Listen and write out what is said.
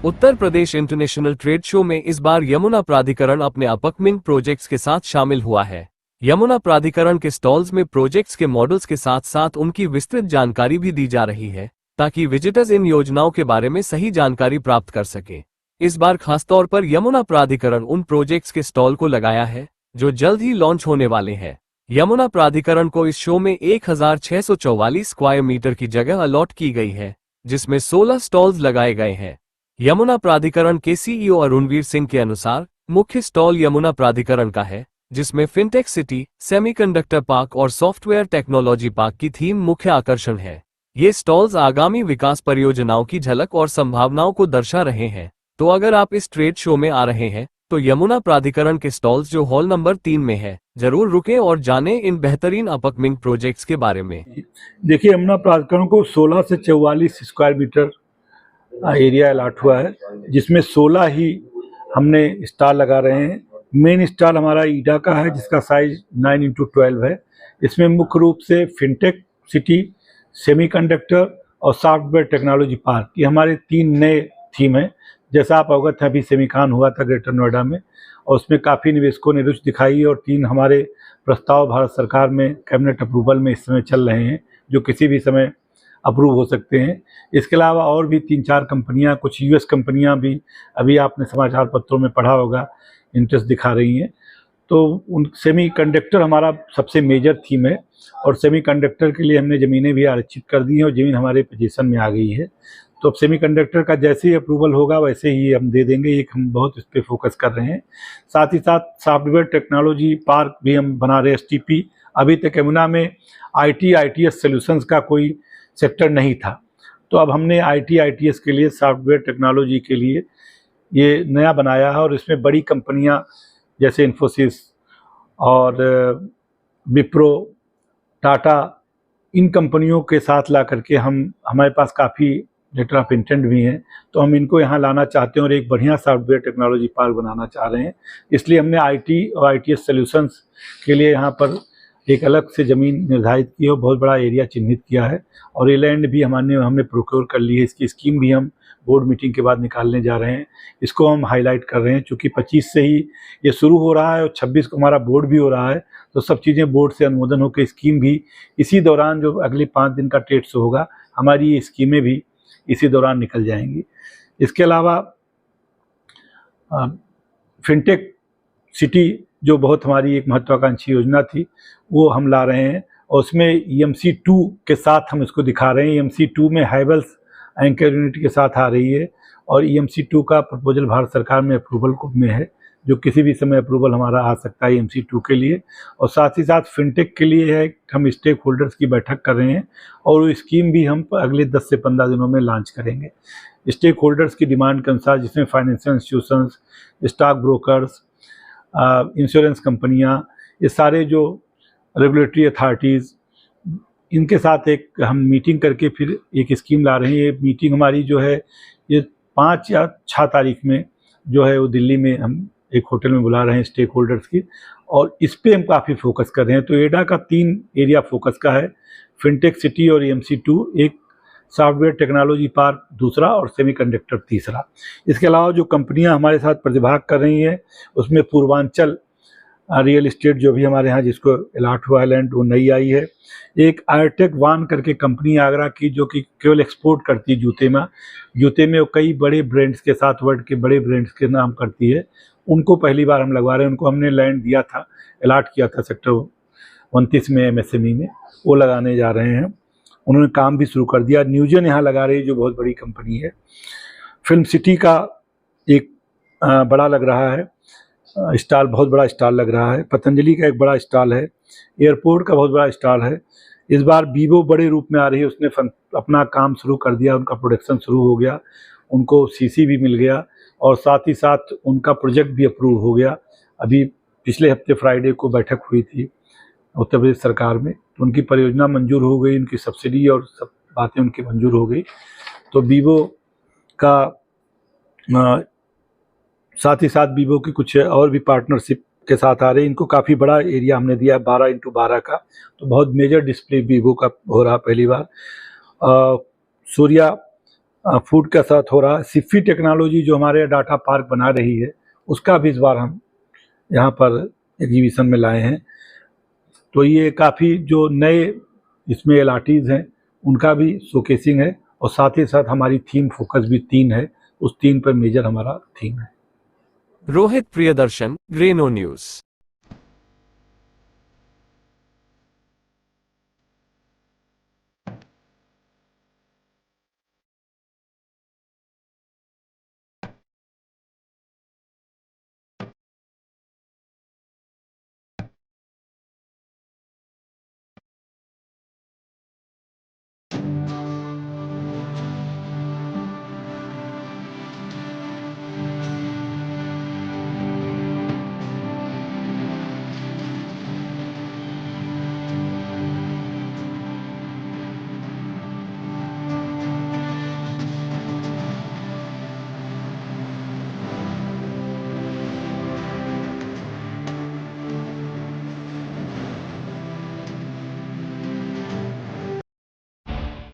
Uttar Pradesh international trade show में इस बार यमुना प्राधिकरण अपने अपकमिंग प्रोजेक्ट्स के साथ शामिल हुआ है। यमुना प्राधिकरण के स्टॉल्स में प्रोजेक्ट्स के मॉडल्स के साथ साथ उनकी विस्तृत जानकारी भी दी जा रही है, ताकि विजिटर्स इन योजनाओं के बारे में सही जानकारी प्राप्त कर सके। इस बार खासतौर पर यमुना प्राधिकरण उन प्रोजेक्ट्स के स्टॉल को लगाया है जो जल्द ही लॉन्च होने वाले हैं। यमुना प्राधिकरण को इस शो में 1644 स्क्वायर मीटर की जगह अलॉट की गई है, जिसमें 16 स्टॉल्स लगाए गए हैं। यमुना प्राधिकरण के सीईओ अरुणवीर सिंह के अनुसार मुख्य स्टॉल यमुना प्राधिकरण का है, जिसमें फिनटेक सिटी, सेमीकंडक्टर पार्क और सॉफ्टवेयर टेक्नोलॉजी पार्क की थीम मुख्य आकर्षण है। ये स्टॉल्स आगामी विकास परियोजनाओं की झलक और संभावनाओं को दर्शा रहे हैं। तो अगर आप इस ट्रेड शो में आ रहे हैं तो यमुना प्राधिकरण के स्टॉल्स जो हॉल नंबर 3 में है, जरूर रुकें और जानें इन बेहतरीन अपकमिंग प्रोजेक्ट्स के बारे में। देखिए, यमुना प्राधिकरण को 16 से 44 स्क्वायर मीटर एरिया अलॉट हुआ है, जिसमें 16 ही हमने स्टॉल लगा रहे हैं। मेन स्टॉल हमारा ईडा का है, जिसका साइज 9x12 है। इसमें मुख्य रूप से फिनटेक सिटी, सेमीकंडक्टर और सॉफ्टवेयर टेक्नोलॉजी पार्क, ये हमारे 3 नए थीम हैं। जैसा आप अवगत हैं, अभी सेमीकॉन हुआ था ग्रेटर नोएडा में, और उसमें काफ़ी निवेशकों ने रुचि दिखाई, और 3 हमारे प्रस्ताव भारत सरकार में कैबिनेट अप्रूवल में इस समय चल रहे हैं, जो किसी भी समय अप्रूव हो सकते हैं। इसके अलावा और भी 3-4 कंपनियां, कुछ यूएस कंपनियां भी अभी आपने समाचार पत्रों में पढ़ा होगा, इंटरेस्ट दिखा रही हैं। तो उन सेमीकंडक्टर हमारा सबसे मेजर थीम है, और सेमीकंडक्टर के लिए हमने ज़मीनें भी आरक्षित कर दी हैं, और ज़मीन हमारे पोजीशन में आ गई है। तो अब सेमीकंडक्टर का जैसे ही अप्रूवल होगा वैसे ही हम दे देंगे। एक हम बहुत इस पर फोकस कर रहे हैं। साथ ही साथ सॉफ्टवेयर टेक्नोलॉजी पार्क भी हम बना रहे हैं, एसटीपी। अभी तक यमुना में आईटीएस सॉल्यूशंस का कोई सेक्टर नहीं था, तो अब हमने आईटीएस के लिए, सॉफ्टवेयर टेक्नोलॉजी के लिए ये नया बनाया है। और इसमें बड़ी कंपनियां जैसे इन्फोसिस और विप्रो, टाटा, इन कंपनियों के साथ ला करके हमारे पास काफ़ी लेटर ऑफ इंटेंट भी हैं, तो हम इनको यहाँ लाना चाहते हैं और एक बढ़िया सॉफ्टवेयर टेक्नोलॉजी पार्क बनाना चाह रहे हैं। इसलिए हमने आईटी और आईटीएस सॉल्यूशंस के लिए यहाँ पर एक अलग से ज़मीन निर्धारित की है, बहुत बड़ा एरिया चिन्हित किया है, और ये लैंड भी हमने प्रोक्योर कर ली है। इसकी स्कीम भी हम बोर्ड मीटिंग के बाद निकालने जा रहे हैं। इसको हम हाईलाइट कर रहे हैं, चूँकि 25 से ही ये शुरू हो रहा है और 26 को हमारा बोर्ड भी हो रहा है, तो सब चीज़ें बोर्ड से अनुमोदन होकर स्कीम भी इसी दौरान, जो अगले 5 दिन का ट्रेड शो होगा, हमारी ये स्कीमें भी इसी दौरान निकल जाएंगी। इसके अलावा फिनटेक सिटी, जो बहुत हमारी एक महत्वाकांक्षी योजना थी, वो हम ला रहे हैं, और उसमें EMC2 के साथ हम इसको दिखा रहे हैं। EMC2 में हैवेल्स एंकर यूनिट के साथ आ रही है, और EMC2 का प्रपोजल भारत सरकार में अप्रूवल में है, जो किसी भी समय अप्रूवल हमारा आ सकता है EMC2 के लिए। और साथ ही साथ फिनटेक के लिए है, हम स्टेक होल्डर्स की बैठक कर रहे हैं, और वो स्कीम भी हम अगले 10 से 15 दिनों में लॉन्च करेंगे। स्टेक होल्डर्स की डिमांड के अनुसार, जिसमें financial institutions, stock brokers, insurance कंपनियां, ये सारे जो रेगुलेटरी अथॉरिटीज़, इनके साथ एक हम मीटिंग करके फिर एक स्कीम ला रहे हैं। ये मीटिंग हमारी जो है, ये 5 या 6 तारीख में जो है वो दिल्ली में हम एक होटल में बुला रहे हैं स्टेक होल्डर्स की, और इस पे हम काफ़ी फोकस कर रहे हैं। तो एडा का 3 एरिया फोकस का है, फिनटेक सिटी और EMC2 एक, सॉफ्टवेयर टेक्नोलॉजी पार्क दूसरा, और सेमीकंडक्टर तीसरा। इसके अलावा जो कंपनियां हमारे साथ प्रतिभाग कर रही हैं, उसमें पूर्वांचल रियल इस्टेट, जो भी हमारे यहाँ जिसको अलॉट हुआ है लैंड, वो नई आई है। एक आयरटेक वान करके कंपनी आगरा की, जो कि केवल एक्सपोर्ट करती है जूते में वो कई बड़े ब्रांड्स के साथ, वर्ल्ड के बड़े ब्रांड्स के नाम करती है। उनको पहली बार हम लगवा रहे हैं। उनको हमने लैंड दिया था, अलॉट किया था सेक्टर 29 में MSME में, वो लगाने जा रहे हैं। उन्होंने काम भी शुरू कर दिया। न्यूजन यहाँ लगा रही है, जो बहुत बड़ी कंपनी है। फिल्म सिटी का एक बड़ा लग रहा है स्टॉल, बहुत बड़ा स्टॉल लग रहा है। पतंजलि का एक बड़ा स्टॉल है। एयरपोर्ट का बहुत बड़ा स्टॉल है। इस बार वीवो बड़े रूप में आ रही है, उसने अपना काम शुरू कर दिया, उनका प्रोडक्शन शुरू हो गया, उनको CC भी मिल गया, और साथ ही साथ उनका प्रोजेक्ट भी अप्रूव हो गया। अभी पिछले हफ्ते फ्राइडे को बैठक हुई थी उत्तर प्रदेश सरकार में, तो उनकी परियोजना मंजूर हो गई, उनकी सब्सिडी और सब बातें उनकी मंजूर हो गई। तो वीवो का साथ ही साथ वीवो की कुछ और भी पार्टनरशिप के साथ आ रहे हैं। इनको काफ़ी बड़ा एरिया हमने दिया है, 12x12 का, तो बहुत मेजर डिस्प्ले वीवो का हो रहा पहली बार। सूर्या फूड के साथ हो रहा है। सिफी टेक्नोलॉजी जो हमारे डाटा पार्क बना रही है, उसका भी इस बार हम यहाँ पर एग्जीबिशन में लाए हैं। तो ये काफ़ी जो नए इसमें LRTs हैं उनका भी शोकेसिंग है, और साथ ही साथ हमारी थीम फोकस भी 3 है, उस 3 पर मेजर हमारा थीम है। रोहित प्रियदर्शन, ग्रेनो न्यूज।